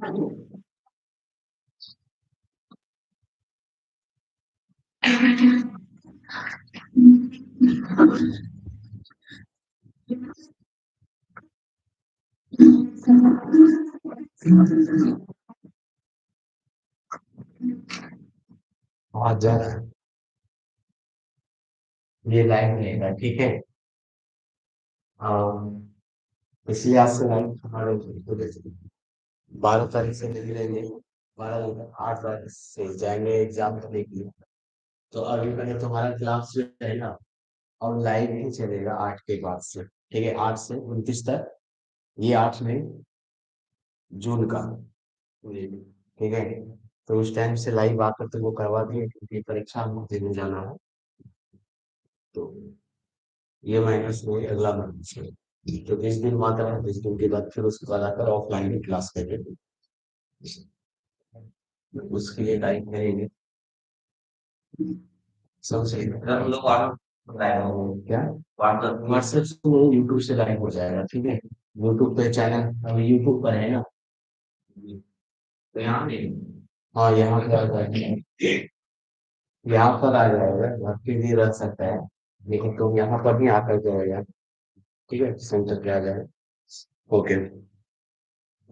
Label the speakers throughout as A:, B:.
A: बहुत ज्यादा ये लाइन रहेगा, ठीक है। इसलिए आज से लाइन हमारे 12 तारीख से नहीं रहेंगे। 8 तारीख से जाएंगे एग्जाम करने के लिए। तो अभी पहले तुम्हारा क्लास जो है ना, ऑनलाइन ही चलेगा 8 के बाद से, ठीक है, 8 से 29 तक। ये 8 मई जून का, ठीक है। तो उस टाइम से लाइव आकर तुमको करवा दिए, क्योंकि परीक्षा हमको देने जाना है। तो ये माइनस में अगला महीना से, तो 20 दिन वहां तक, 20 दिन के बाद फिर उसके बाद आकर ऑफलाइन ही क्लास करेंगे। उसके लिए टाइम करेंगे। सब सही है। अगर हम लोग क्या व्हाट्सएप से यूट्यूब से लाइव हो जाएगा, ठीक है। यूट्यूब पे चैनल अभी यूट्यूब पर है ना, तो यहाँ पे, हाँ यहाँ पे आ जाएगा। यहाँ पर आ जाएगा, घर पे भी रह सकता है, लेकिन तुम यहाँ पर भी आकर जाएगा, ठीक है, सेंटर पे आ जाएगा। ओके।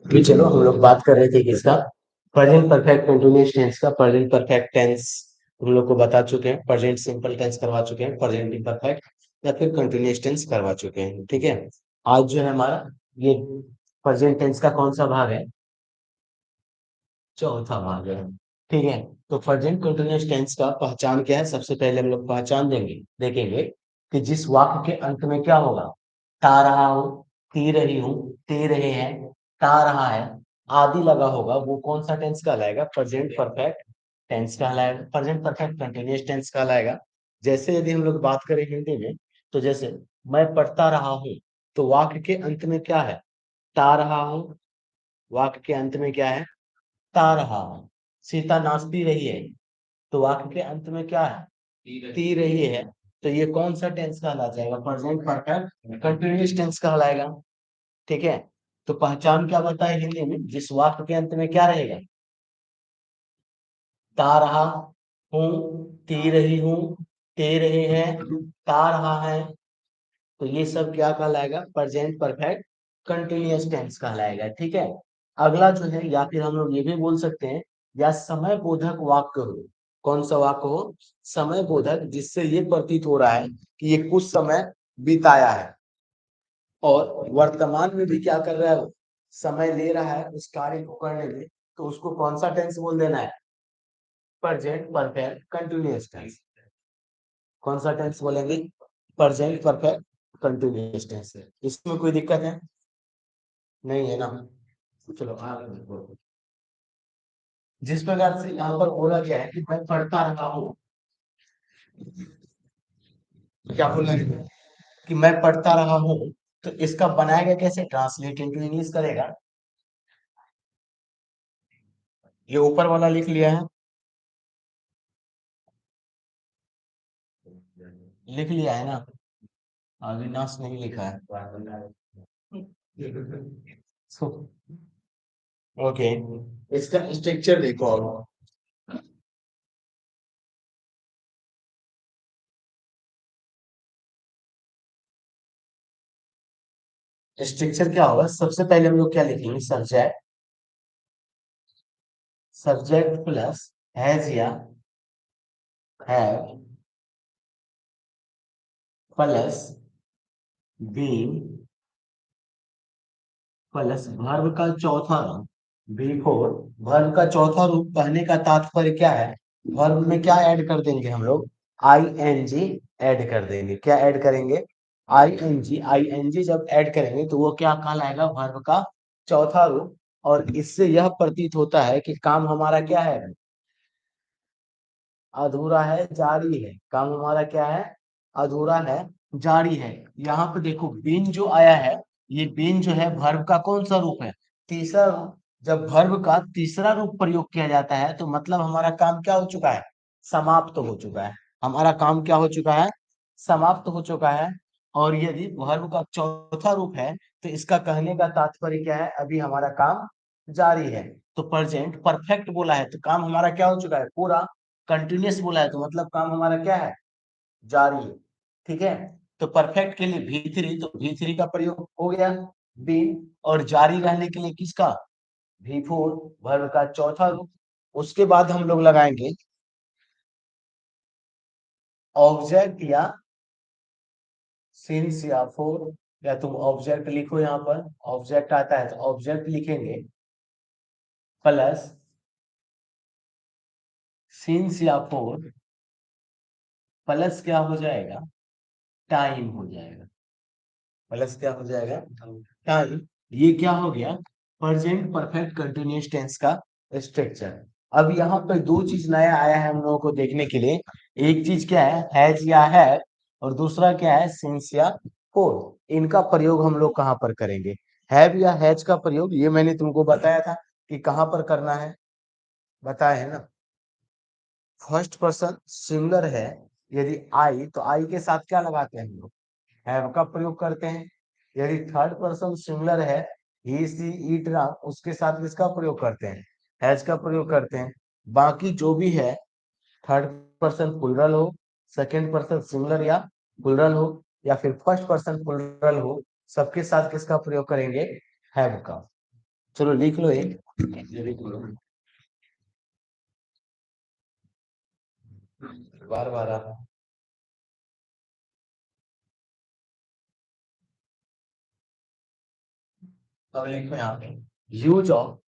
A: अभी चलो हम लोग बात कर रहे थे किसका, प्रेजेंट परफेक्ट कंटिन्यूअस टेंस का। प्रेजेंट परफेक्ट टेंस हम लोग को बता चुके हैं, प्रेजेंट सिंपल टेंस करवा चुके हैं, प्रेजेंट इम्परफेक्ट या फिर कंटिन्यूअस टेंस करवा चुके हैं, ठीक है। आज जो है हमारा ये प्रेजेंट टेंस का कौन सा भाग है, चौथा भाग है, ठीक है। तो प्रेजेंट कंटिन्यूअस टेंस का पहचान क्या है, सबसे पहले हम लोग पहचान देखेंगे कि जिस वाक्य के अंत में क्या होगा, ता रहा हूं, ती रही हूं, ते रहे हैं, ता रहा है, आदि लगा होगा, वो कौन सा टेंस कहलाएगा, प्रेजेंट परफेक्ट टेंस कहलाएगा, प्रेजेंट परफेक्ट कंटिन्यूअस टेंस कहलाएगा। जैसे यदि हम लोग बात करें हिंदी में, तो जैसे मैं पढ़ता रहा हूं, तो वाक्य के अंत में क्या है, ता रहा हूं, वाक्य के अंत में क्या है, ता रहा हूं। सीता नाचती रही है, तो वाक्य के अंत में क्या है, ती रही है। तो ये कौन सा टेंस कहला जाएगा, प्रेजेंट परफेक्ट कंटिन्यूअस टेंस कहलाएगा, ठीक है। तो पहचान क्या बताए हिंदी में, जिस वाक्य के अंत में क्या रहेगा, ता रहा हूं, ती रही हूं, ते रहे हैं, ता रहा है, तो ये सब क्या कहलाएगा, प्रेजेंट परफेक्ट कंटिन्यूअस टेंस कहलाएगा, ठीक है। अगला जो है, या फिर हम लोग ये भी बोल सकते हैं, या समय बोधक वाक्य हो। कौन सा वाक्य हो, समय बोधक, जिससे ये प्रतीत हो रहा है कि ये कुछ समय बिताया है और वर्तमान में भी क्या कर रहा है वो, समय ले रहा है उस कार्य को करने में, तो उसको कौन सा टेंस बोल देना है, प्रेजेंट परफेक्ट कंटिन्यूअस टेंस। कौन सा टेंस बोलेंगे, प्रेजेंट परफेक्ट कंटिन्यूअस टेंस। इसमें कोई दिक्कत है, नहीं है ना। चलो आगे बढ़ो। जिस प्रकार से यहाँ पर बोला गया है कि मैं पढ़ता रहा हूँ, क्या बोला गया कि मैं पढ़ता रहा हूँ, तो इसका बनाएगा कैसे, ट्रांसलेट इनटू इंग्लिश करेगा। ये ऊपर वाला लिख लिया है, लिख लिया है ना, अविनाश नहीं लिखा है। ओके, इसका स्ट्रक्चर देखो अब। स्ट्रक्चर क्या होगा, सबसे पहले हम लोग क्या लिखेंगे, सब्जेक्ट, सब्जेक्ट प्लस हैज या have plus been plus verb का चौथा रूप, बिफोर। वर्ब का चौथा रूप कहने का तात्पर्य क्या है, वर्ब में क्या ऐड कर देंगे हम लोग, आई एन जी ऐड कर देंगे। क्या ऐड करेंगे, आई एन जी। आई एन जी जब ऐड करेंगे तो वो क्या कहलाएगा, वर्ब का चौथा रूप। और इससे यह प्रतीत होता है कि काम हमारा क्या है, अधूरा है, जारी है। काम हमारा क्या है, अधूरा है, जारी है। यहाँ पे देखो बीन जो आया है, ये बीन जो है वर्ब का कौन सा रूप है, तीसरा रूप। जब वर्ब का तीसरा रूप प्रयोग किया जाता है तो मतलब हमारा काम क्या हो चुका है, समाप्त हो चुका है। हमारा काम क्या हो चुका है, समाप्त हो चुका है। और यदि वर्ब का चौथा रूप है, तो इसका कहने का तात्पर्य क्या है, अभी हमारा काम जारी है। तो प्रेजेंट परफेक्ट बोला है तो काम हमारा क्या हो चुका है, पूरा कंटिन्यूअस बोला है तो मतलब काम हमारा क्या है, जारी है। ठीक है, तो परफेक्ट के लिए भी3, तो भी3 का प्रयोग हो गया, बीन, और जारी रहने के लिए किसका, भी4, वर्ब का चौथा रूप। उसके बाद हम लोग लगाएंगे ऑब्जेक्ट या सिंस या फोर, या तुम ऑब्जेक्ट लिखो, यहाँ पर ऑब्जेक्ट आता है तो ऑब्जेक्ट लिखेंगे प्लस सिंस या फोर प्लस क्या हो जाएगा, टाइम हो जाएगा, प्लस क्या हो जाएगा, टाइम। ये क्या हो गया, प्रेजेंट परफेक्ट कंटिन्यूअस टेंस का स्ट्रक्चर। अब यहाँ पर दो चीज नया आया है हम लोगों को देखने के लिए। एक चीज क्या है, हैज या है, और दूसरा क्या है, सिंस या फोर। इनका प्रयोग हम लोग कहाँ पर करेंगे, हैव या हैज का प्रयोग ये मैंने तुमको बताया था कि कहाँ पर करना है, बताया है ना। फर्स्ट पर्सन सिंगुलर है, यदि आई तो आई के साथ क्या लगाते हैं हम लोग, हैव का प्रयोग करते हैं। यदि थर्ड पर्सन सिंगुलर है, ही सी इट राम, उसके साथ किसका प्रयोग करते हैं, हैज का प्रयोग करते हैं। बाकी जो भी है, थर्ड पर्सन प्लुरल हो, सेकंड पर्सन सिंगुलर या प्लुरल हो, या फिर फर्स्ट पर्सन प्लुरल हो, सबके साथ किसका प्रयोग करेंगे, हैव का। चलो लिख लो एक, ये लिख लो, बार बार आप, अब लिखो यहाँ पे, यूज ऑफ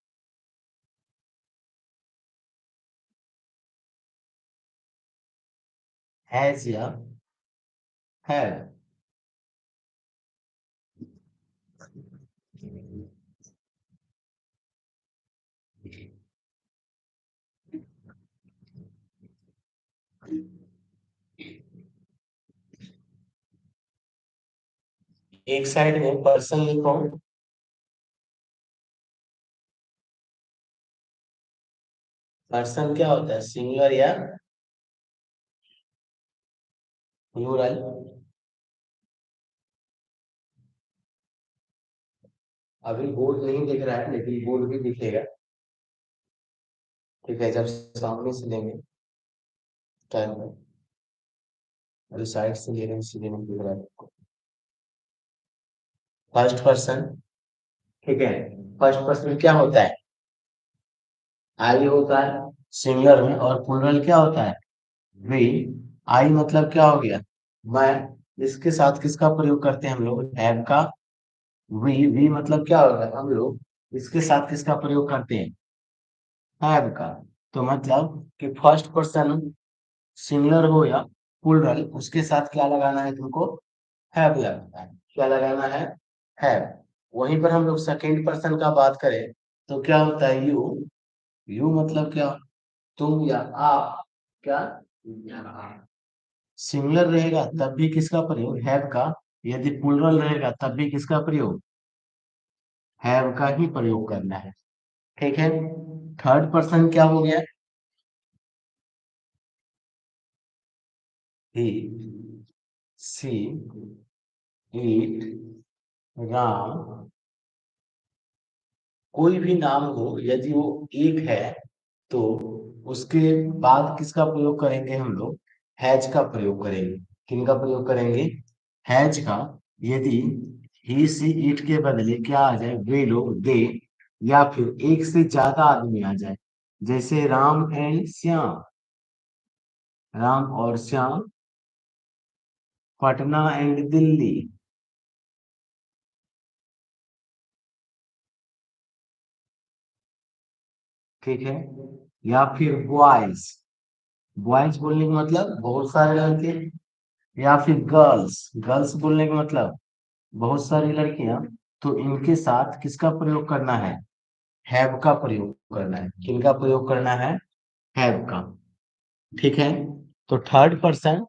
A: हैज या हैव। एक साइड में पर्सन लिखो, पर्सन क्या होता है, सिंगुलर या प्लूरल। अभी बोर्ड नहीं दिख रहा है लेकिन बोर्ड भी दिखेगा, ठीक है, जब सामने से लेंगे टाइम में, अभी साइड से ले रहे हैं इसलिए नहीं दिख रहा है। फर्स्ट पर्सन, ठीक है, फर्स्ट पर्सन क्या होता है, आई होता है सिंगुलर में, और प्लूरल क्या होता है, वी। आई मतलब क्या हो गया, मैं। इसके साथ किसका प्रयोग करते हैं हम लोग, हैव का। वी मतलब क्या होगा, हम लोग इसके साथ किसका प्रयोग करते हैं, हैव का। तो मतलब कि फर्स्ट पर्सन सिंगुलर हो या प्लूरल, उसके साथ क्या लगाना है तुमको, हैव लगाना है। क्या लगाना है, हैव। वहीं पर हम लोग सेकेंड पर्सन का बात करें तो क्या होता है, यू मतलब क्या, तुम या आप, क्या, सिंगुलर रहेगा तब भी किसका प्रयोग, हैव का। यदि प्लूरल रहेगा तब भी किसका प्रयोग, हैव का ही प्रयोग करना है। ठीक है, थर्ड पर्सन क्या हो गया, ही सी इट राम। कोई भी नाम हो यदि वो एक है तो उसके बाद किसका प्रयोग करेंगे हम लोग, हैज का प्रयोग करेंगे। किनका प्रयोग करेंगे, हैज का। यदि ही सी इट के बदले क्या आ जाए, वे लोग, दे, या फिर एक से ज्यादा आदमी आ जाए, जैसे राम एंड श्याम, राम और श्याम, पटना एंड दिल्ली। ठीक है, या फिर बॉयज, बॉयज बोलने का मतलब बहुत सारे लड़के, या फिर गर्ल्स, गर्ल्स बोलने का मतलब बहुत सारी लड़कियां। तो इनके साथ किसका प्रयोग करना है, हैव का प्रयोग करना है। किनका प्रयोग करना है, हैव का। ठीक है, तो थर्ड पर्सन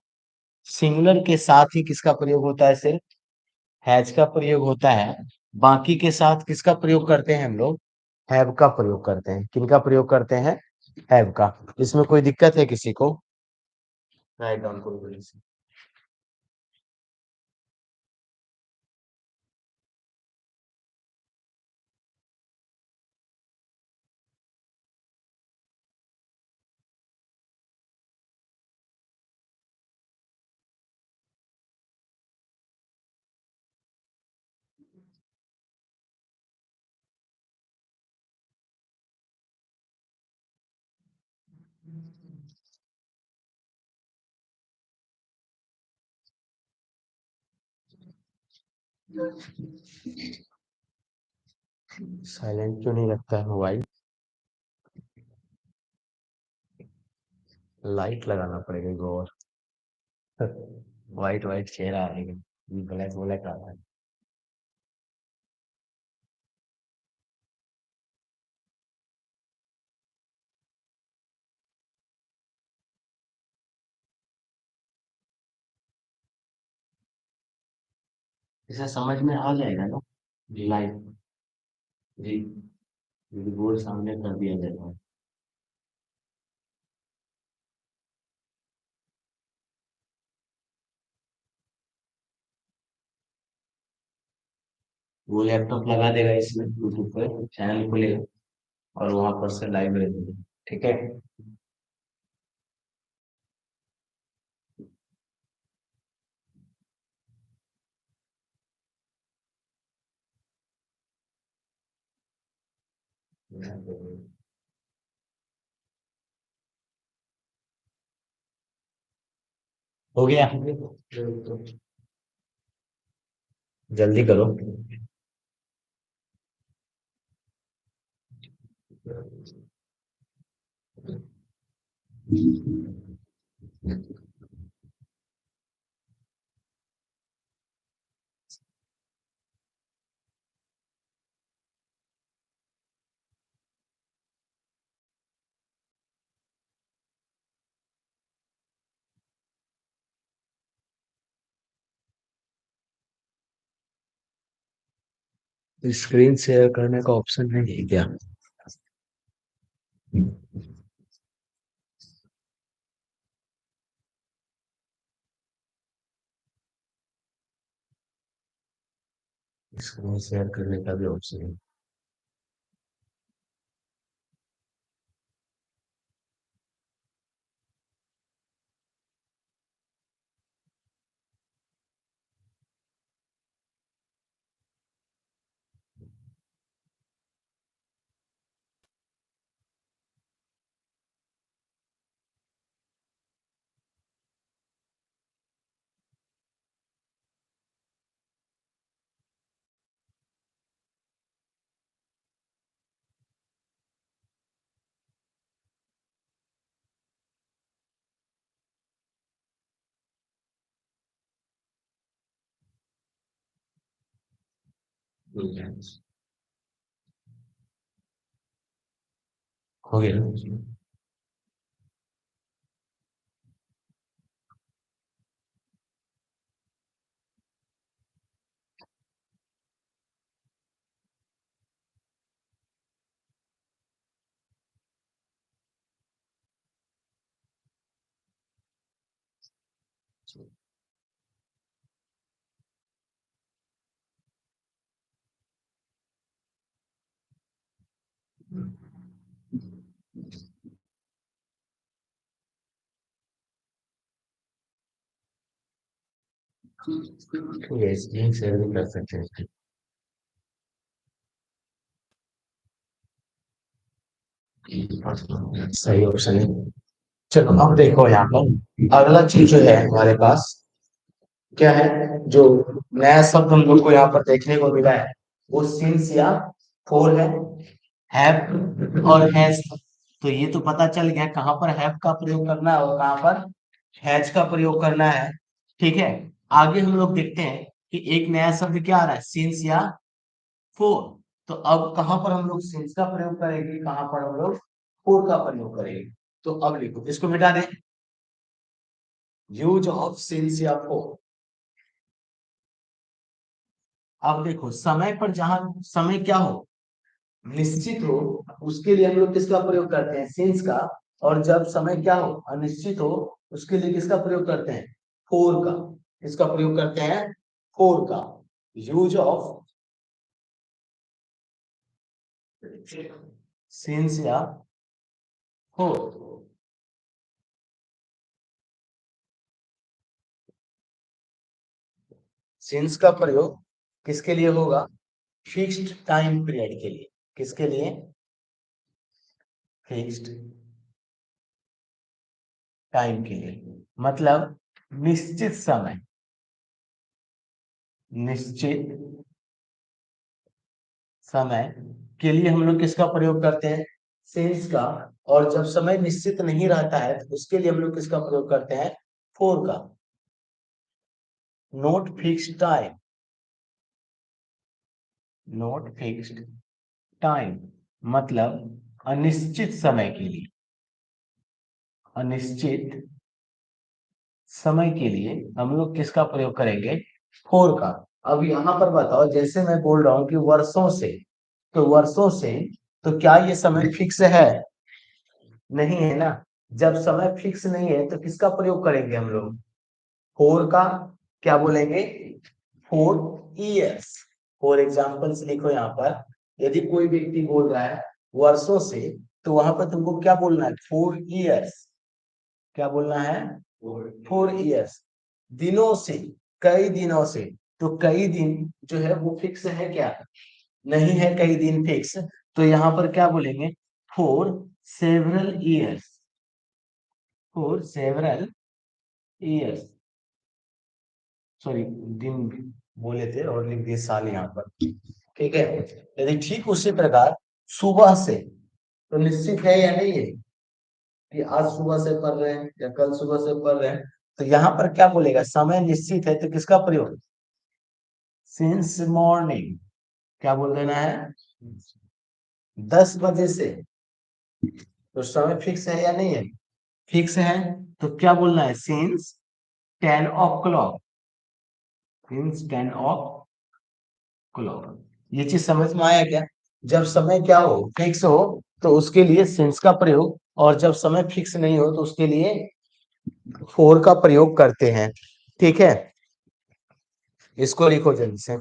A: सिंगुलर के साथ ही किसका प्रयोग होता है, सिर्फ हैज का प्रयोग होता है। बाकी के साथ किसका प्रयोग करते हैं हम लोग, हैव का प्रयोग करते हैं। किनका प्रयोग करते हैं, हैव का। इसमें कोई दिक्कत है किसी को, राइट डाउन करो। साइलेंट क्यों नहीं रखता है मोबाइल? लाइट लगाना पड़ेगा एक और। वाइट वाइट चेहरा है लेकिन ब्लैक ब्लैक आ रहा है। इसे समझ में आ जाएगा ना? जी लाइट। जी। बोर्ड सामने कर दिया जाता है। वो लैपटॉप लगा देगा इसमें ब्लूटूथ पे, चैनल खुलेगा और वहां पर से लाइव रहेगा। ठीक है। हो गया। जल्दी करो। स्क्रीन शेयर करने का ऑप्शन नहीं है क्या? स्क्रीन शेयर करने का भी ऑप्शन है। हो गया। ये स्क्रीन शेयर भी कर सकते हैं। सही ऑप्शन है। चलो अब देखो यहाँ पर अगला चीज जो है हमारे पास क्या है, जो नया शब्द हम लोग को यहाँ पर देखने को मिला है वो सिंस या फोर हैव और हैज। तो ये तो पता चल गया कहाँ पर हैव का प्रयोग करना है और कहाँ पर हैज का प्रयोग करना है। ठीक है। आगे हम लोग देखते हैं कि एक नया शब्द क्या आ रहा है, सिंस या फोर। तो अब कहाँ पर हम लोग सिंस का प्रयोग करेंगे, कहाँ पर हम लोग फोर का प्रयोग करेंगे। तो अब लिखो, इसको मिटा दें। यूज ऑफ सिंस या फोर। अब देखो समय पर जहां समय क्या हो, निश्चित हो, उसके लिए हम लोग किसका प्रयोग करते हैं, सिंस का। और जब समय क्या हो, अनिश्चित हो, उसके लिए किसका प्रयोग करते हैं, फोर का। किसका प्रयोग करते हैं, फोर का। यूज ऑफ सिंस या फोर। सिंस का प्रयोग किसके लिए होगा, फिक्स्ड टाइम पीरियड के लिए। किसके लिए, फिक्स्ड टाइम के लिए, मतलब निश्चित समय, निश्चित समय के लिए हम लोग किसका प्रयोग करते हैं, सिंस का। और जब समय निश्चित नहीं रहता है तो उसके लिए हम लोग किसका प्रयोग करते हैं, फोर का। Note fixed time, note fixed time मतलब अनिश्चित समय के लिए, अनिश्चित समय के लिए हम लोग किसका प्रयोग करेंगे, फोर का। अब यहाँ पर बताओ, जैसे मैं बोल रहा हूँ कि वर्षों से, तो वर्षों से, तो क्या ये समय फिक्स है, नहीं है ना। जब समय फिक्स नहीं है तो किसका प्रयोग करेंगे हम लोग, फोर का। क्या बोलेंगे, 4 years। फॉर एग्जाम्पल से लिखो यहाँ पर, यदि कोई व्यक्ति बोल रहा है वर्षों से, तो वहां पर तुमको क्या बोलना है, 4 years। क्या बोलना है, 4 years। दिनों से, कई दिनों से, तो कई दिन जो है वो फिक्स है क्या, नहीं है कई दिन फिक्स। तो यहाँ पर क्या बोलेंगे, for several years, for several years. Sorry, दिन बोले थे और लिख दिए साल यहाँ पर, ठीक है। यदि ठीक उसी प्रकार सुबह से, तो निश्चित है या नहीं है कि आज सुबह से पढ़ रहे हैं या कल सुबह से पढ़ रहे हैं, तो यहाँ पर क्या बोलेगा, समय निश्चित है तो किसका प्रयोग, सिंस मॉर्निंग। क्या बोल देना है, 10 बजे से, तो समय फिक्स है या नहीं है, फिक्स है। तो क्या बोलना है, सिंस 10 o'clock, सिंस 10 o'clock। ये चीज समझ में आया क्या, जब समय क्या हो, फिक्स हो, तो उसके लिए सिंस का प्रयोग, और जब समय फिक्स नहीं हो तो उसके लिए फोर का प्रयोग करते हैं, ठीक है। इसको लिखो जल्दी से।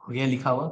A: हो गया लिखा हुआ,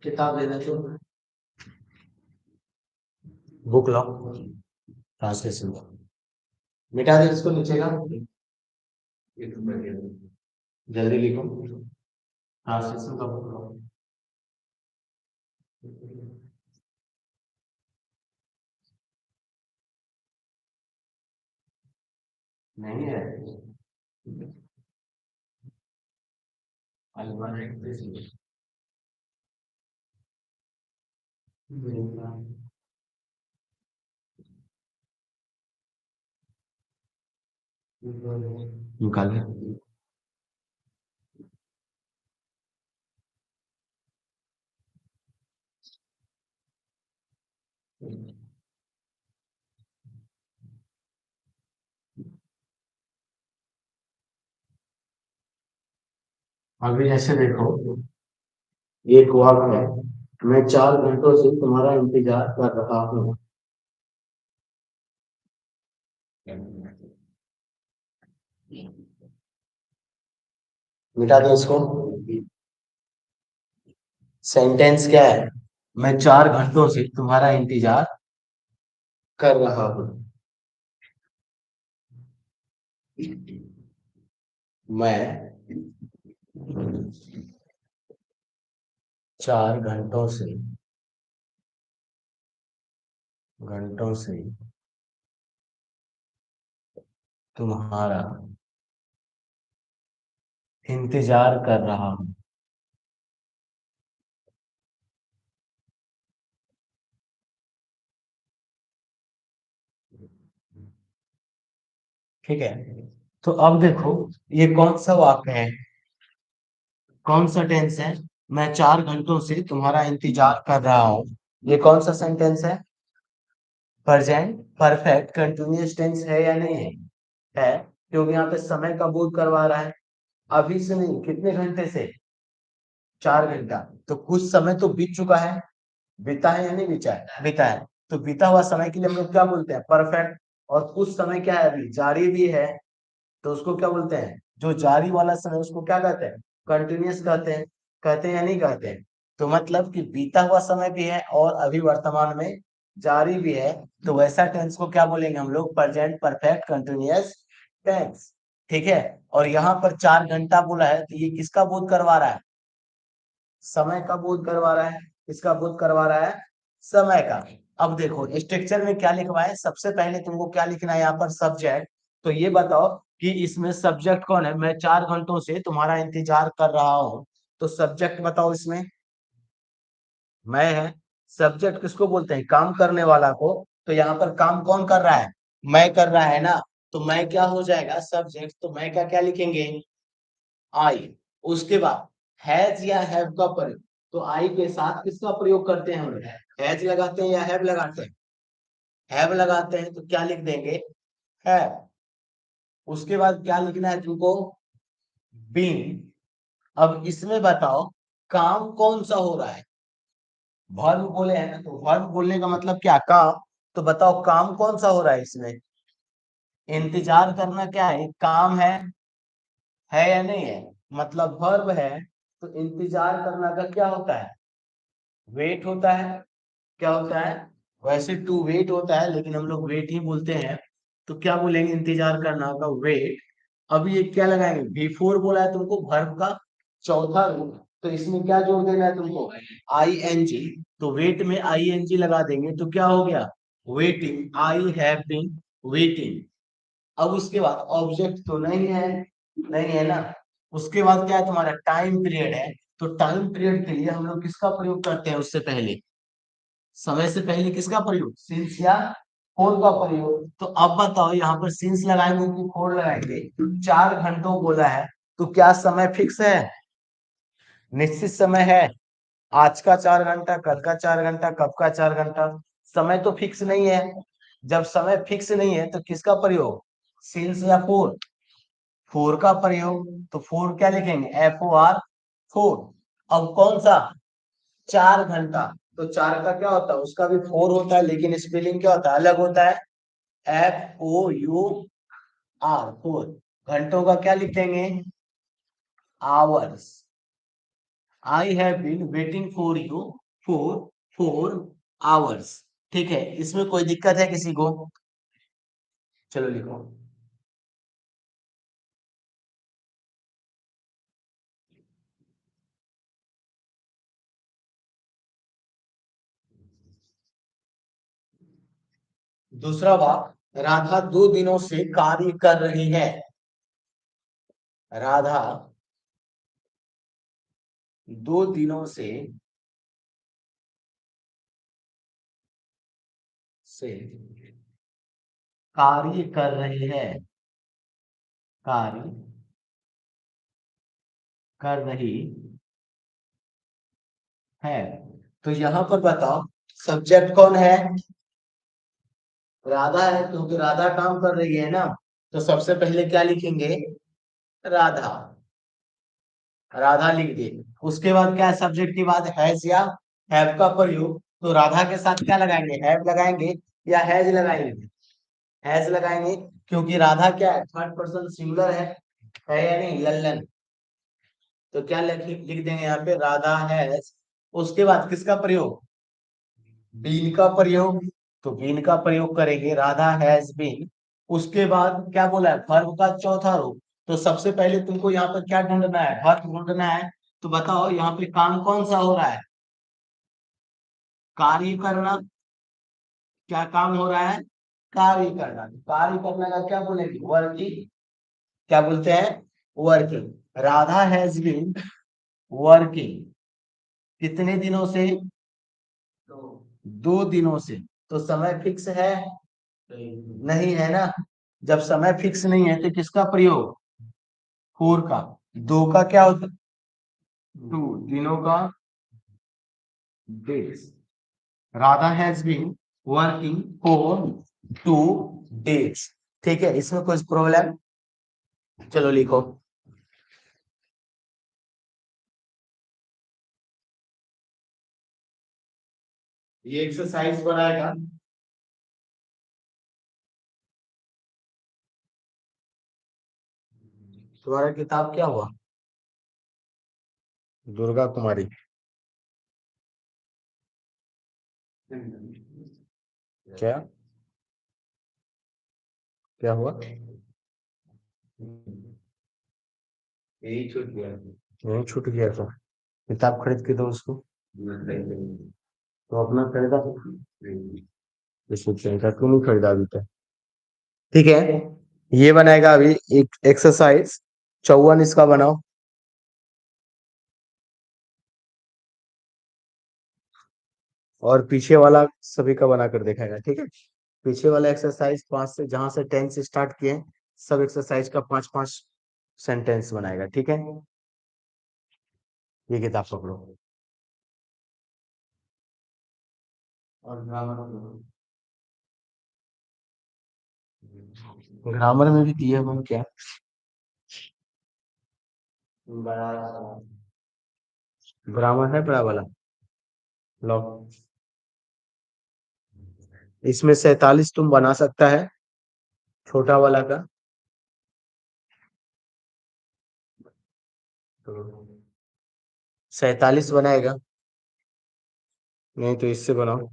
A: किताब लेना तो बुक लो, ट्रांसलेशन मिटा दे इसको नीचे का, जल्दी लिखो, ट्रांसलेशन का बुक लो। नहीं है, निकाले। अभी जैसे देखो, एक वाक्य है, मैं 4 घंटों से तुम्हारा इंतजार कर रहा हूँ। मिटा दो इसको। सेंटेंस क्या है? मैं 4 घंटों से तुम्हारा इंतजार कर रहा हूँ। मैं 4 घंटों से तुम्हारा इंतजार कर रहा हूँ। ठीक है, तो अब देखो, ये कौन सा वाक्य है, कौन सा टेंस है? मैं 4 घंटों से तुम्हारा इंतजार कर रहा हूँ। ये कौन सा सेंटेंस है? प्रेजेंट परफेक्ट कंटिन्यूअस टेंस है या नहीं है? है, क्योंकि यहाँ पे समय का बोध करवा रहा है। अभी से नहीं, कितने घंटे से? 4 घंटा। तो कुछ समय तो बीत चुका है, बीता है या नहीं बीता है? बीता है। तो बीता हुआ समय के लिए हम लोग क्या बोलते हैं? परफेक्ट। और कुछ समय क्या है, अभी जारी भी है, तो उसको क्या बोलते हैं? जो जारी वाला समय उसको क्या कहते हैं? कंटिन्यूअस कहते हैं। कहते हैं या नहीं कहते हैं? तो मतलब कि बीता हुआ समय भी है और अभी वर्तमान में जारी भी है, तो वैसा टेंस को क्या बोलेंगे हम लोग? Present perfect continuous tense. ठीक है, और यहाँ पर 4 घंटा बोला है, तो ये किसका बोध करवा रहा है? समय का बोध करवा रहा है। किसका बोध करवा रहा है? समय का। अब देखो स्ट्रक्चर में क्या लिखवा है, सबसे पहले तुमको क्या लिखना है यहाँ पर? सब्जेक्ट। तो ये बताओ कि इसमें सब्जेक्ट कौन है? मैं 4 घंटों से तुम्हारा इंतजार कर रहा हूँ, तो सब्जेक्ट बताओ इसमें। मैं है। सब्जेक्ट किसको बोलते हैं? काम करने वाला को। तो यहाँ पर काम कौन कर रहा है? मैं कर रहा है ना। तो मैं क्या हो जाएगा? सब्जेक्ट। तो मैं का क्या लिखेंगे? आई। उसके बाद हैज या हैव का प्रयोग। तो आई के साथ किसका प्रयोग करते हैं हम लोग? हैज लगाते हैं या हैव लगाते हैं? हैव लगाते हैं, तो क्या लिख देंगे? हैव। उसके बाद क्या लिखना है तुमको? बीन। अब इसमें बताओ, काम कौन सा हो रहा है? वर्ब बोले हैं ना, तो वर्ब बोलने का मतलब क्या? काम। तो बताओ काम कौन सा हो रहा है इसमें? इंतजार करना क्या है? काम है या नहीं है? मतलब वर्ब है, तो इंतजार करना का क्या होता है? वेट होता है। क्या होता है? वैसे टू वेट होता है, लेकिन हम लोग वेट ही बोलते हैं। तो क्या बोलेंगे? इंतजार करना का वेट। अभी ये क्या लगाएंगे? बिफोर बोला है तुमको, वर्ब का चौथा रूप। तो इसमें क्या जोड़ देना है तुमको? I N G. तो वेट में आई एन जी लगा देंगे, तो क्या हो गया? Waiting. I have been waiting. अब उसके बाद ऑब्जेक्ट तो नहीं है, नहीं है ना। उसके बाद क्या है तुम्हारा? टाइम पीरियड है। तो टाइम पीरियड के लिए हम लोग किसका प्रयोग करते हैं? उससे पहले, समय से पहले किसका प्रयोग? सिंस या फोर का प्रयोग। तो अब बताओ यहाँ पर सिंस लगाएंगे कि फोर लगाएंगे? 4 घंटों बोला है, तो क्या समय फिक्स है? निश्चित समय है। आज का 4 घंटा, कल का 4 घंटा, कब का 4 घंटा? समय तो फिक्स नहीं है। जब समय फिक्स नहीं है, तो किसका प्रयोग? सिंस या फोर? फोर का प्रयोग। तो फोर क्या लिखेंगे? F O R, four. अब कौन सा? 4 घंटा। तो चार का क्या होता है? उसका भी फोर होता है, लेकिन स्पेलिंग क्या होता है? अलग होता है। F O U R, four. घंटों का क्या लिख देंगे? Hours. I have been waiting for you for 4 hours. ठीक है, इसमें कोई दिक्कत है किसी को? चलो लिखो। दूसरा वाक्य, राधा 2 दिनों से कार्य कर रही है। राधा 2 दिनों से कार्य कर रही है। कार्य कर रही है। तो यहाँ पर बताओ सब्जेक्ट कौन है? राधा है, क्योंकि राधा काम कर रही है ना। तो सबसे पहले क्या लिखेंगे? राधा। राधा लिख दिए। उसके बाद क्या है? सब्जेक्ट के बाद हैज या हैव का प्रयोग। तो राधा के साथ क्या लगाएंगे? हैव लगाएंगे या हैज लगाएंगे? हैज लगाएंगे, क्योंकि राधा क्या है? थर्ड पर्सन सिंगुलर है या नहीं? लल्लन। तो क्या लिख लिख देंगे यहाँ पे? राधा हैज। उसके बाद किसका प्रयोग? बीन का प्रयोग। तो बीन का प्रयोग करेंगे, राधा हैज बीन। उसके बाद क्या बोला है? वर्ब का चौथा रूप। तो सबसे पहले तुमको यहाँ पर क्या ढूंढना है? वर्ब ढूंढना है। तो बताओ यहाँ पे काम कौन सा हो रहा है? कार्य करना। क्या काम हो रहा है? कार्य करना। कार्य करने का क्या बोलेंगे? वर्किंग। क्या बोलते हैं? Working. Radha has been working कितने दिनों से? 2 दिनों से। तो समय फिक्स है? नहीं है ना। जब समय फिक्स नहीं है तो किसका प्रयोग? फोर का। दो का क्या होता? टू दिनों का days. Radha has been working for 2 days. ठीक है, इसमें कुछ प्रॉब्लम? चलो लिखो। ये एक्सरसाइज बनाएगा। तुम्हारा किताब क्या हुआ? दुर्गा कुमारी। क्या? क्या हुआ? यही छूट गया। यही छूट गया था। किताब खरीद के दो उसको। तो अपना खरीदा? इसका क्यों नहीं खरीदा अभी तक? ठीक है, ये बनाएगा अभी एक एक्सरसाइज 54 इसका बनाओ। और पीछे वाला सभी का बना कर दिखाएगा, ठीक है। पीछे वाला एक्सरसाइज 5 से, जहां से 10 से स्टार्ट किए, सब एक्सरसाइज का 5-5 सेंटेंस बनाएगा, ठीक है। ये किताब पकड़ो। और ग्रामर में भी दिए हम क्या? बड़ा ग्रामर है बड़ा वाला। लो, इसमें 47 तुम बना सकता है, छोटा वाला का। तो 47 बनाएगा। नहीं तो इससे बनाओ।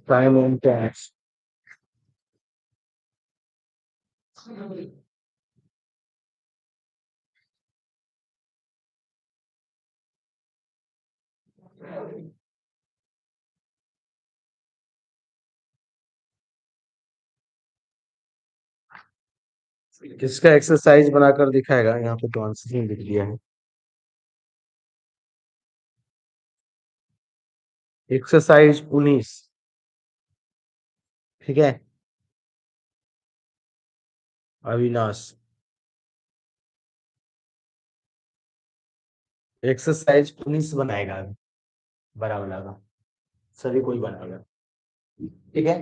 A: Time and tax. किसका एक्सरसाइज बनाकर दिखाएगा? यहाँ पे तो आंसर ही लिख दिया है। एक्सरसाइज 19। ठीक है, अविनाश। एक्सरसाइज 19 बनाएगा अभी, बड़ा वाला का। सभी कोई बनाएगा, ठीक है।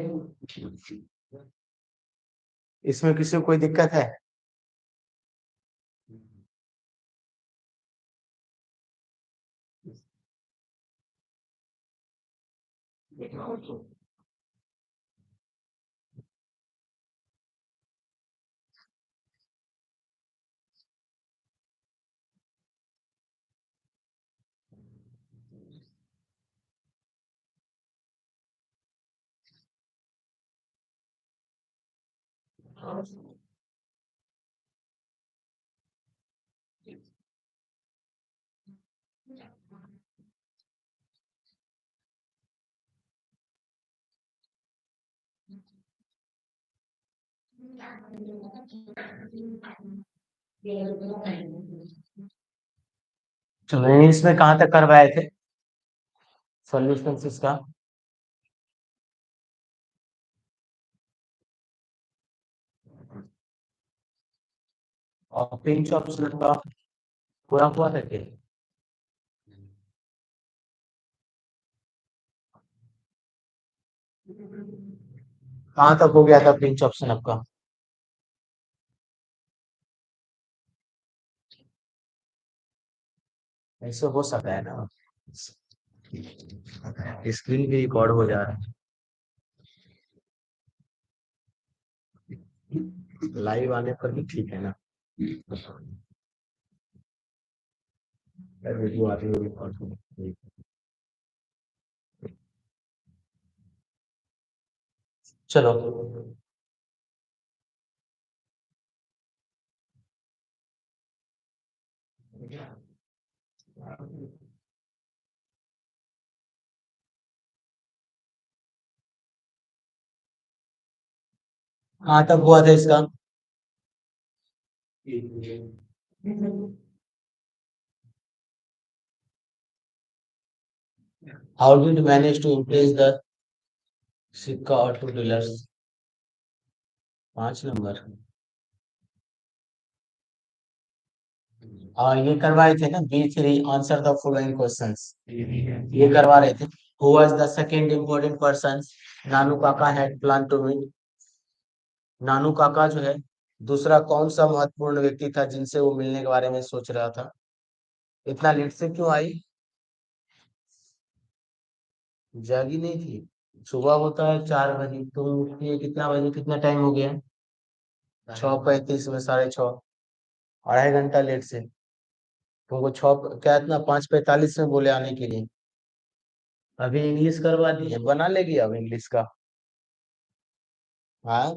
A: इसमें किसी को कोई दिक्कत है? चलो इंग्लिश में कहाँ तक करवाए थे सॉल्यूशन इसका? और पिंच ऑप्शन का पूरा हुआ था क्या? कहाँ तक हो गया था पिंच ऑप्शन आपका? ऐसे हो सकता है ना, स्क्रीन भी रिकॉर्ड हो जा रहा है लाइव आने पर भी ठीक है ना? वीडियो आती है रिकॉर्ड हो। चलो। कहाँ तक हुआ था इसका? How did manage to increase the Sikka और टू डॉलर्स? 5 नंबर। और ये करवाए थे ना B3 answer the following questions, ये करवा रहे थे। Who was the second important person Nanu Kaka had plan to meet? Nanu Kaka जो है दूसरा कौन सा महत्वपूर्ण व्यक्ति था जिनसे वो मिलने के बारे में सोच रहा था? इतना लेट से क्यों आई? जागी नहीं थी? सुबह होता है 4 बजे, तुम उठती है कितना बजे, कितना टाइम हो गया? 6:35 में, 6:30, 2.5 घंटा लेट से। तुमको क्या इतना 5:45 में बोले आने के लिए? अभी इंग्लिश करवा दी है, बना लेगी अब इंग्लिश का? हाँ,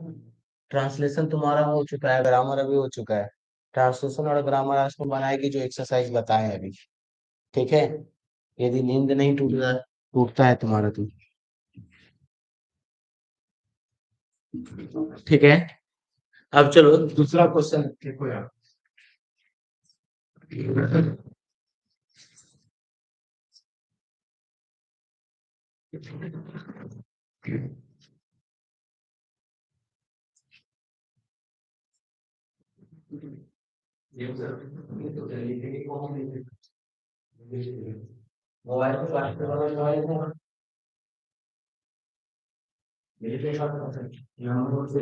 A: ट्रांसलेशन तुम्हारा हो चुका है, ग्रामर अभी हो चुका है। ट्रांसलेशन और ग्रामर आज तुम बनाएगी जो एक्सरसाइज बताए हैं अभी। ठीक है? यदि नींद नहीं टूटता है तुम्हारा तो ठीक है। अब चलो दूसरा क्वेश्चन देखो यार। मोबाइल पे बात कर रहा है, मोबाइल मेरे पे बात कर रहा है। यहाँ से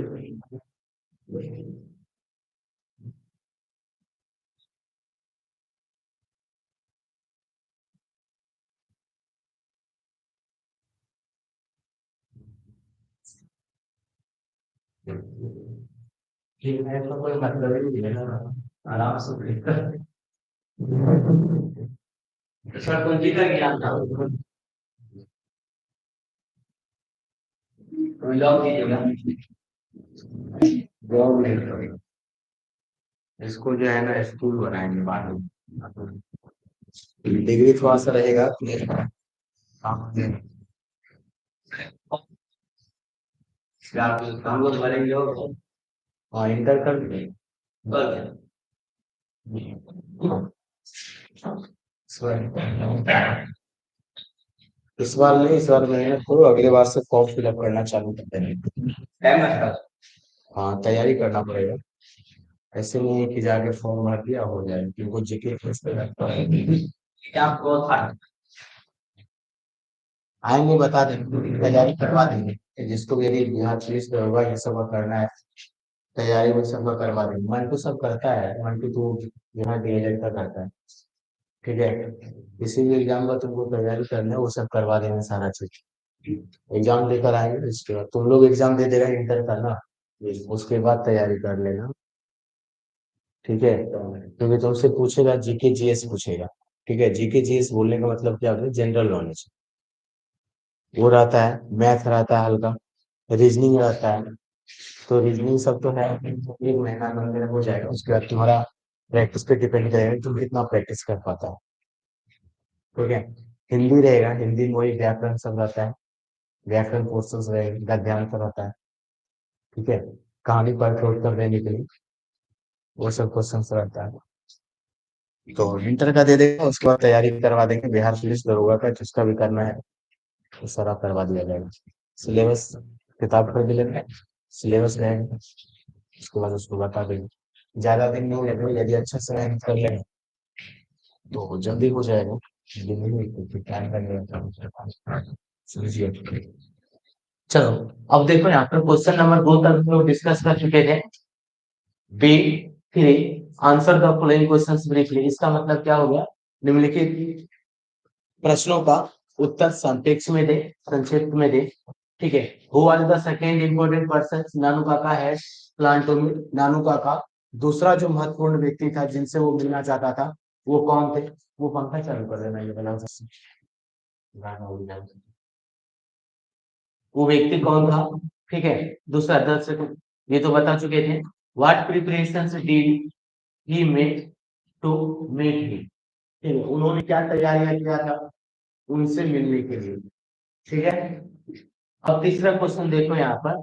A: ठीक है तो कोई मतलब ही नहीं है ना, आराम से देख कर सर को जीता ज्ञान था। कोई लॉग कीजिएगा, जॉब नहीं करेगा। इसको जो है ना स्कूल बनाएंगे बाद में, डिग्री थोड़ा सा रहेगा काम देने। क्या काम को भरेंगे और हाँ इंटर कर देंगे। बस। इस बार नहीं, इस बार मेहनत करो, अगले बार से फॉर्म फिलअप करना चालू कर देंगे। टाइम लगता है। हाँ तैयारी करना पड़ेगा, ऐसे नहीं है कि जाके फॉर्म भर दिया हो जाए, क्योंकि जीके टेस्ट पे लगता है। क्या आपको था आएंगे बता देंगे, तैयारी करवा देंगे जिसको भी यदि बिहार पुलिस दरोगा ये सब का करना है, तैयारी वो सब का करवा देंगे। मंटू सब करता है, मंटू तो यहाँ डीएलएड का करता है। ठीक है, किसी भी एग्जाम का तुमको तैयारी करना है वो सब करवा देंगे सारा चीज। एग्जाम देकर आएंगे, इसके बाद तुम लोग एग्जाम दे देगा इंटर का ना, उसके बाद तैयारी कर लेना। ठीक है, क्योंकि तुमसे पूछेगा जीके जीएस पूछेगा। ठीक है, जीके जीएस बोलने का मतलब क्या होता है, जनरल नॉलेज वो रहता है, मैथ रहता है हल्का, रीजनिंग रहता है। तो रीजनिंग सब तो है, 1 महीना में हो जाएगा, उसके बाद तुम्हारा प्रैक्टिस पे डिपेंड करेगा कि तुम कितना प्रैक्टिस कर पाता है। ठीक है, हिंदी रहेगा, हिंदी में वही व्याकरण सब रहता है, व्याकरण पोर्शन रहेगा, गद्यांश रहता है। ठीक है, कहानी पर उत्तर देने के लिए वो सब क्वेश्चन रहता है। तो इंटर का दे देगा, उसके बाद तैयारी करवा देंगे बिहार पुलिस दरोगा का, जिसका भी करना है वो सारा करवा दिया जाएगा। सिलेबस किताब खरीद लेंगे, सिलेबस रहेगा, उसके बाद उसको बता देंगे। ज्यादा दिन नहीं लगेगा, यदि अच्छे से मेहनत कर लेंगे तो जल्दी हो जाएगा। जल्दी नहीं हुई तो फिर टाइम लगेगा, समझिए। चलो, अब देखो यहाँ पर क्वेश्चन नंबर 2 तक हम लोग डिस्कस कर चुके थे। B 3, answer the following questions briefly. इसका मतलब क्या हो गया, निम्नलिखित प्रश्नों का उत्तर संक्षिप्त में दे। ठीक है। Who was the second important person Nanu Kaka had plan to meet. Nanu Kaka दूसरा जो महत्वपूर्ण व्यक्ति था जिनसे वो मिलना चाहता था, वो कौन थे? वो पंखा चालू कर देना, ये बना सकते गाना हो जाए। वो व्यक्ति कौन था? ठीक है। दूसरा 10 सेकंड, ये तो बता चुके थे। What preparations did he make to meet him. ठीक है, उन्होंने क्या तैयारियां किया था उनसे मिलने के लिए। ठीक है। अब तीसरा क्वेश्चन देखो यहाँ पर,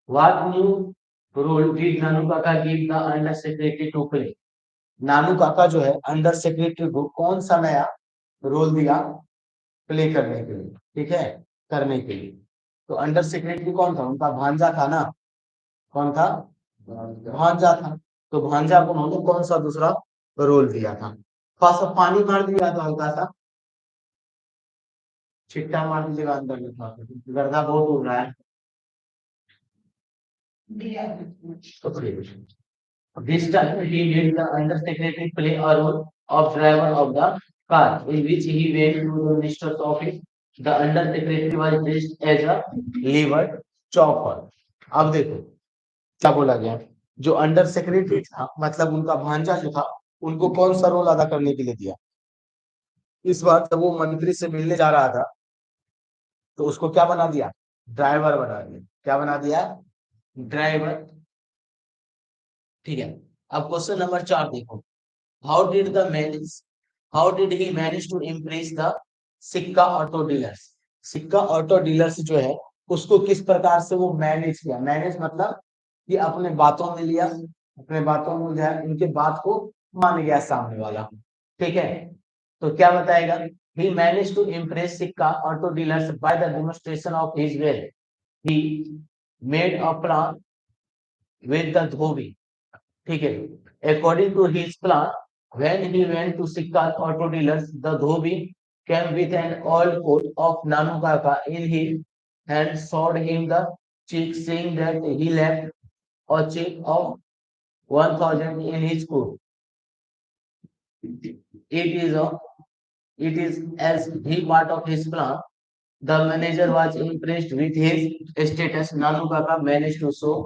A: what new role did Nanu Kaka give the under secretary to play. Nanu Kaka जो है अंडर सेक्रेटरी को कौन सा नया रोल दिया प्ले करने के लिए? ठीक है, करने के लिए। तो अंडर सेक्रेटरी कौन था? उनका भांजा था ना। कौन था? भांजा था। तो भांजा को उन्होंने कौन सा दूसरा रोल दिया था? थोड़ा सा पानी मार दिया था, हल्का सा छिट्टा मार दीजिएगा अंदर में, थोड़ा सा गर्दा बहुत उड़ रहा है। This time he made the under secretary play a role of driver of the car in which he went to the minister's office. The under secretary was dressed as a lever chopper. अब देखो क्या बोला गया, जो under secretary था मतलब उनका भांजा जो था, उनको कौन सा रोल अदा करने के लिए दिया? इस बार जब वो मंत्री से मिलने जा रहा था तो उसको क्या बना दिया? ड्राइवर बना दिया। क्या बना दिया? ड्राइवर। ठीक है। अब क्वेश्चन नंबर 4 देखो, how did the manage how did he manage to impress the Sikka auto dealers. Sikka auto dealers जो है उसको किस प्रकार से वो मैनेज किया? मैनेज मतलब कि अपने बातों में लिया, अपने बातों में जो है उनके बात को मान गया सामने वाला। ठीक है। तो क्या बताएगा, he managed to impress Sikka auto dealers by the demonstration of his will. He made a plan with the धोबी। ठीक है। According to his plan, when he went to Sikka auto dealers, the Dhobi came with an old coat of Nanu Kaka in his hand, showed him the check, saying that he left a check of 1,000 in his coat. It is a, it is as he part of his plan. The manager was impressed with his status. नानू काका managed to show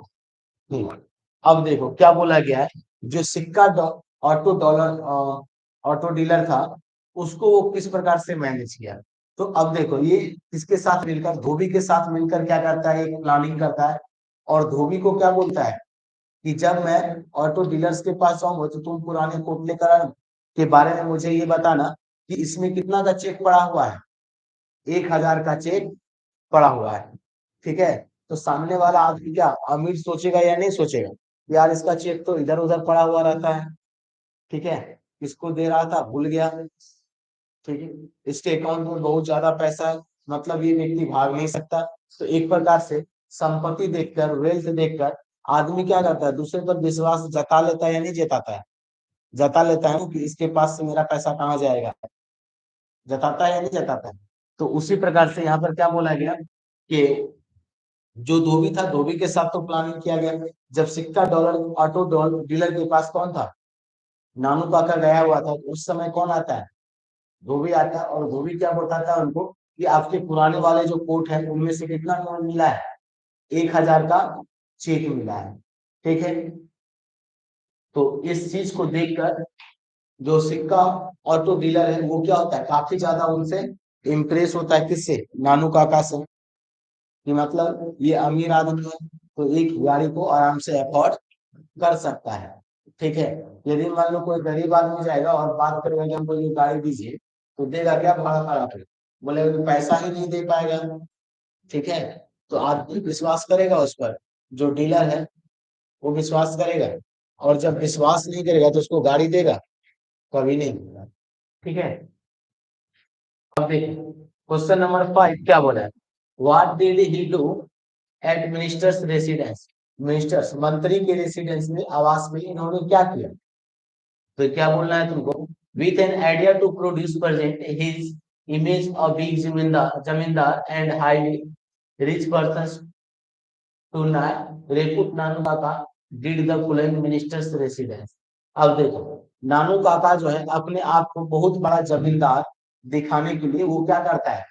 A: him. अब देखो क्या बोला गया है, जो सिक्का auto dollar auto dealer था उसको वो किस प्रकार से मैनेज किया। तो अब देखो ये किसके साथ मिलकर, धोबी के साथ मिलकर क्या करता है, एक प्लानिंग करता है। और धोबी को क्या बोलता है कि जब मैं ऑटो डीलर्स के पास आऊंगा तो तुम पुराने कोट लेकर आना, के बारे में मुझे ये बताना कि इसमें कितना का चेक पड़ा हुआ है। 1,000 का चेक पड़ा हुआ है। ठीक है। तो सामने वाला आदमी क्या अमीर सोचेगा या नहीं सोचेगा, यार इसका चेक तो इधर उधर पड़ा हुआ रहता है। ठीक है। किसको दे रहा था भूल गया। ठीक है। इसके अकाउंट में बहुत ज्यादा पैसा है, मतलब ये व्यक्ति भाग नहीं सकता। तो एक प्रकार से संपत्ति देखकर, वेल्थ देखकर आदमी क्या करता है, दूसरे पर विश्वास जता लेता है या नहीं जताता है? जता लेता है कि इसके पास से मेरा पैसा कहाँ जाएगा। जताता है या नहीं जताता है? तो उसी प्रकार से यहाँ पर क्या बोला गया कि जो धोबी था, धोबी के साथ तो प्लानिंग किया गया। जब सिक्का डॉलर ऑटो डीलर के पास कौन था? नानू काका गया हुआ था। उस समय कौन आता है? धोबी आता है। और धोबी क्या बताता है उनको कि आपके पुराने वाले जो कोट है उनमें से कितना लोन मिला है? 1,000 का चेक मिला है। ठीक है। तो इस चीज को देखकर जो सिक्का ऑटो डीलर है वो क्या होता है, काफी ज्यादा उनसे इम्प्रेस होता है। किससे? नानू काका से। कि मतलब ये अमीर आदमी है तो एक गाड़ी को आराम से अफोर्ड कर सकता है। ठीक है। यदि मान लो कोई गरीब आदमी जाएगा और बात करेगा कि हमको ये गाड़ी दीजिए, तो देगा क्या? भाड़ा भाड़ा पे बोलेगा कि पैसा ही नहीं दे पाएगा। ठीक है। तो आदमी विश्वास करेगा उस पर, जो डीलर है वो विश्वास करेगा। और जब विश्वास नहीं करेगा तो उसको गाड़ी देगा? कभी नहीं होगा। ठीक है, अब देखिए क्वेश्चन नंबर 5 क्या बोला है, what did he do at minister's residence, ministers मंत्री के रेसिडेंस में आवास में इन्होंने क्या किया। तो क्या बोलना है तुमको, with an idea to produce present his image of big zamindar zamindar and high rich person to repute Nanu Kaka did the following ministers residence. अब देखो, नानू काका जो है अपने आप को बहुत बड़ा जमींदार दिखाने के लिए वो क्या करता है,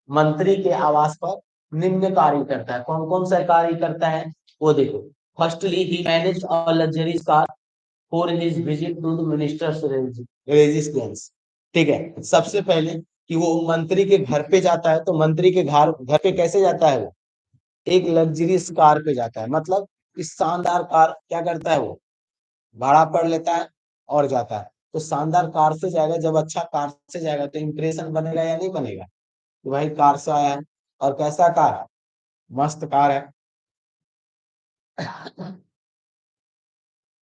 A: मंत्री के आवास पर निम्न कार्य करता है। कौन कौन सा कार्य करता है वो देखो, firstly he manage a luxuries car for his visit to the minister's residence. ठीक है, सबसे पहले कि वो मंत्री के घर पे जाता है, तो मंत्री के घर घर पे कैसे जाता है वो, एक लग्जरीज कार पे जाता है, मतलब इस शानदार कार क्या करता है वो भाड़ा पर लेता है और जाता है। तो शानदार कार से जाएगा, जब अच्छा कार से जाएगा तो इम्प्रेशन बनेगा या नहीं बनेगा, कि भाई कार से आया है, और कैसा कार है, मस्त कार है।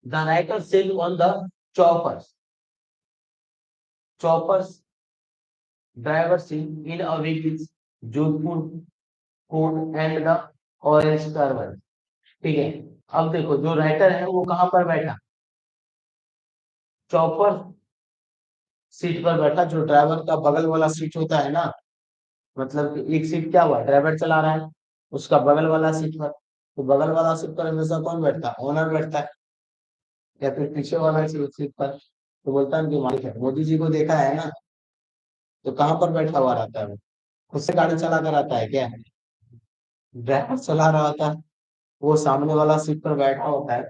A: The writer sell on the choppers, choppers driver seen in a vehicles Jodhpur coat and the orange turban. ठीक है, अब देखो जो राइटर है वो कहाँ पर बैठा, चौपर सीट पर बैठा, जो ड्राइवर का बगल वाला सीट होता है ना, मतलब कि एक सीट क्या हुआ, ड्राइवर चला रहा है, उसका बगल वाला सीट पर, तो बगल वाला सीट पर हमेशा कौन बैठता है, ओनर बैठता है, या फिर पीछे वाला सीट पर तो बोलता है कि मालिक है। मोदी जी को देखा है ना, तो कहाँ पर बैठा हुआ रहता है वो, खुद से गाड़ी चला कर आता है क्या, ड्राइवर चला रहा होता है, वो सामने वाला सीट पर बैठा होता है।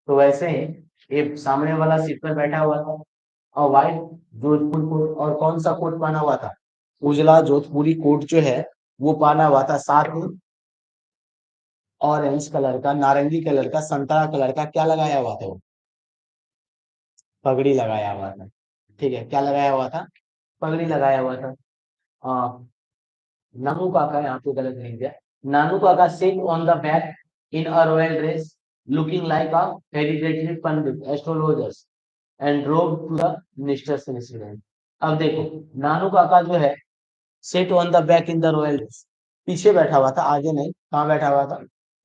A: तो वैसे ही ये सामने वाला सीट पर बैठा हुआ था, और व्हाइट जोधपुर कोट, और कौन सा कोट पहना हुआ था, उजला जोधपुरी कोट जो है वो पहना हुआ था, साथ में ऑरेंज कलर का, नारंगी कलर का, संतरा कलर का क्या लगाया हुआ था वो, पगड़ी लगाया हुआ था। ठीक है, क्या लगाया हुआ था, पगड़ी लगाया हुआ था। हाँ, नानू काका यहाँ पे गलत नहीं दिया, Nanu Kaka sit on the back in a royal dress looking like a hereditary pandit astrologers and drove to the minister's residence. अब देखो, नानू काका जो है sit on the back in the royal dress, पीछे बैठा हुआ था, आगे नहीं, कहाँ बैठा हुआ था,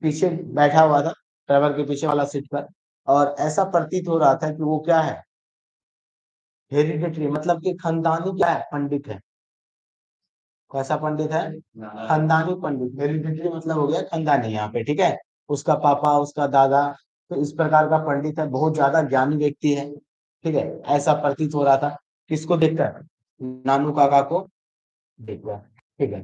A: पीछे बैठा हुआ था, ड्राइवर के पीछे वाला सीट पर। और ऐसा प्रतीत हो रहा था कि वो क्या है, हेरिडेटरी, मतलब कि खानदानी क्या है, पंडित है। कैसा पंडित है, खानदानी पंडित, हेरिडिटरी मतलब हो गया खानदानी यहाँ पे। ठीक है, उसका पापा, उसका दादा, तो इस प्रकार का पंडित है, बहुत ज्यादा ज्ञानी व्यक्ति है। ठीक है, ऐसा प्रतीत हो रहा था, किसको देखकर, नानू काका को देखकर। ठीक है,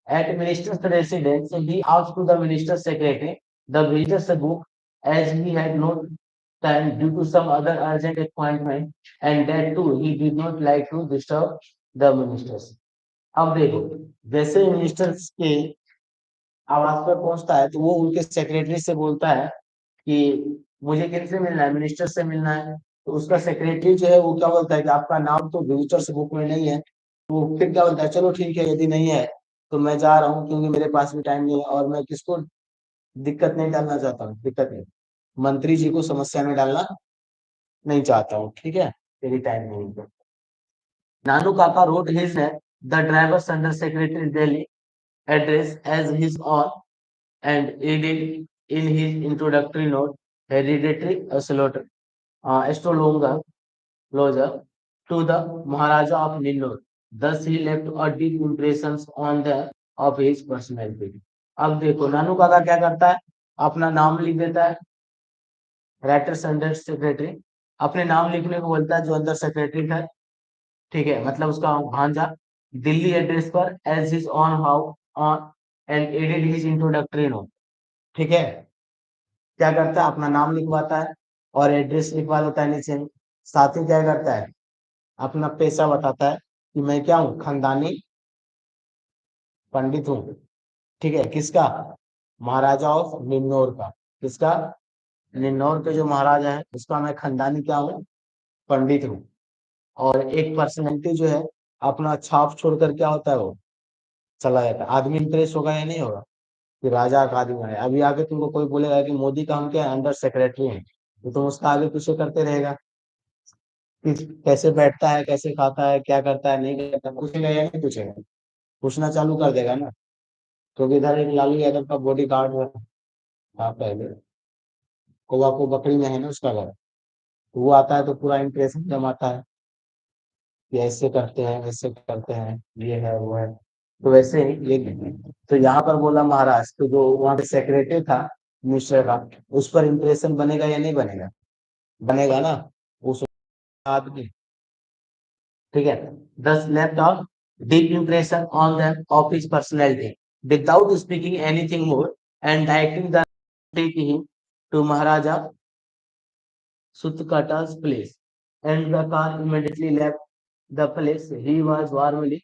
A: at minister's residence he asked to the minister secretary the visitors book as he had no time due to some other urgent appointment and that too he did not like to disturb the ministers. अब देखो, जैसे ministers के आवास पर पहुंचता है तो वो उनके सेक्रेटरी से बोलता है कि मुझे किनसे मिलना है, मिनिस्टर से मिलना है। तो उसका सेक्रेटरी जो है वो क्या बोलता है कि आपका नाम तो विजिटर्स बुक में नहीं है। तो फिर क्या बोलता है, चलो ठीक है, यदि नहीं है तो मैं जा रहा हूँ, क्योंकि मेरे पास भी टाइम नहीं है, और मैं किसको दिक्कत नहीं डालना चाहता हूँ, दिक्कत नहीं, मंत्री जी को समस्या में डालना नहीं चाहता हूँ। ठीक है, मेरी टाइम नहीं है। नानू काका road his the drivers under secretary Delhi address as his own and added in his introductory note hereditary astrologer to the Maharaja of Nillur. Thus he left a deep impressions on the of his personality. अब देखो नानू काका क्या करता है, अपना नाम लिख देता है, राइटर्स अंडर सेक्रेटरी, अपने नाम लिखने को बोलता है जो अंदर सेक्रेटरी है। ठीक है, मतलब उसका भांजा, दिल्ली एड्रेस पर as his own how own and added his introductory note. ठीक है, क्या करता है, अपना नाम लिखवाता है और एड्रेस लिखवा देता है नीचे में। साथ ही क्या करता है, अपना पेशा बताता है कि मैं क्या हूँ, खानदानी पंडित हूँ। ठीक है, किसका, महाराजा ऑफ निन्नौर का, किसका, निन्नौर के जो महाराजा है उसका मैं खानदानी क्या हूँ, पंडित हूँ। और एक पर्सनैलिटी जो है अपना छाप छोड़कर क्या होता है वो चला जाता है। आदमी इंप्रेस होगा या नहीं होगा, कि राजा का आदमी है। अभी आगे तुमको कोई बोलेगा कि मोदी का हम क्या है, अंडर सेक्रेटरी हैं, तो तुम उसका आगे पीछे करते रहेगा। कि कैसे बैठता है, कैसे खाता है, क्या करता है, नहीं करता, पूछेगा या नहीं पूछेगा? पूछना चालू कर देगा ना। क्योंकि इधर एक लालू यादव का बॉडी गार्ड था पहले, कौवा को बकरी में है ना उसका घर। वो आता है तो पूरा इंप्रेशन जमाता है कि ऐसे करते हैं, वैसे करते हैं, ये है वो है। तो वैसे ही ये, तो यहाँ पर बोला महाराज, तो जो वहाँ पे सेक्रेटरी था मिनिस्टर का, उस पर इम्प्रेशन बनेगा या नहीं बनेगा? बनेगा ना, उस आदमी। ठीक है। This left of deep impression on the of his personality without speaking anything more and directing the taking to Maharaja Sutkata's place, and the car immediately left the place. He was warmly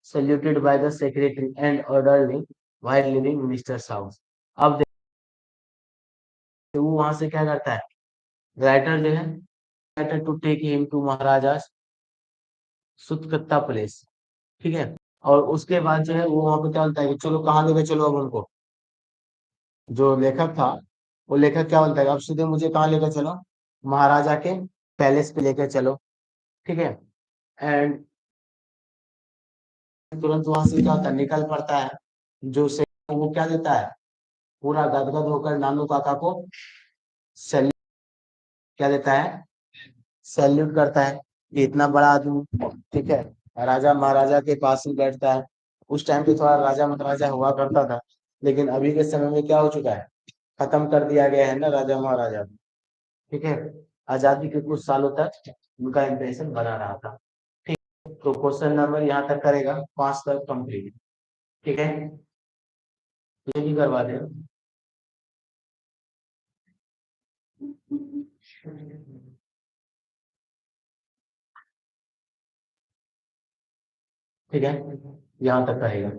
A: saluted by the secretary and orderly while leaving minister's house. अब देखिए वो वहां से क्या करता है, writer जो है, writer to take him to Maharaja Sutkatta place. ठीक है। और उसके बाद जो है वो वहां पे क्या बोलता है कि चलो कहाँ लेके चलो अब उनको। जो लेखक था, वो लेखक क्या बोलता है, अब सीधे मुझे कहाँ लेके चलो, महाराजा के पैलेस पे लेके चलो। ठीक है। एंड तुरंत वहां से क्या होता है, निकल पड़ता है। जो से वो क्या देता है, पूरा गदगद होकर नानू काका को सैल्यूट, क्या देता है, सैल्यूट करता है कि इतना बड़ा आदमी। ठीक है। राजा महाराजा के पास ही बैठता है। उस टाइम पे थोड़ा राजा महाराजा हुआ करता था, लेकिन अभी के समय में क्या हो चुका है, खत्म कर दिया गया है ना राजा महाराजा। ठीक है। आजादी के कुछ सालों तक उनका इम्प्रेशन बना रहा था। ठीक। तो क्वेश्चन नंबर यहाँ तक करेगा, 5 तक कंप्लीट। ठीक है। ये भी करवा दे। ठीक है, यहाँ तक रहेगा।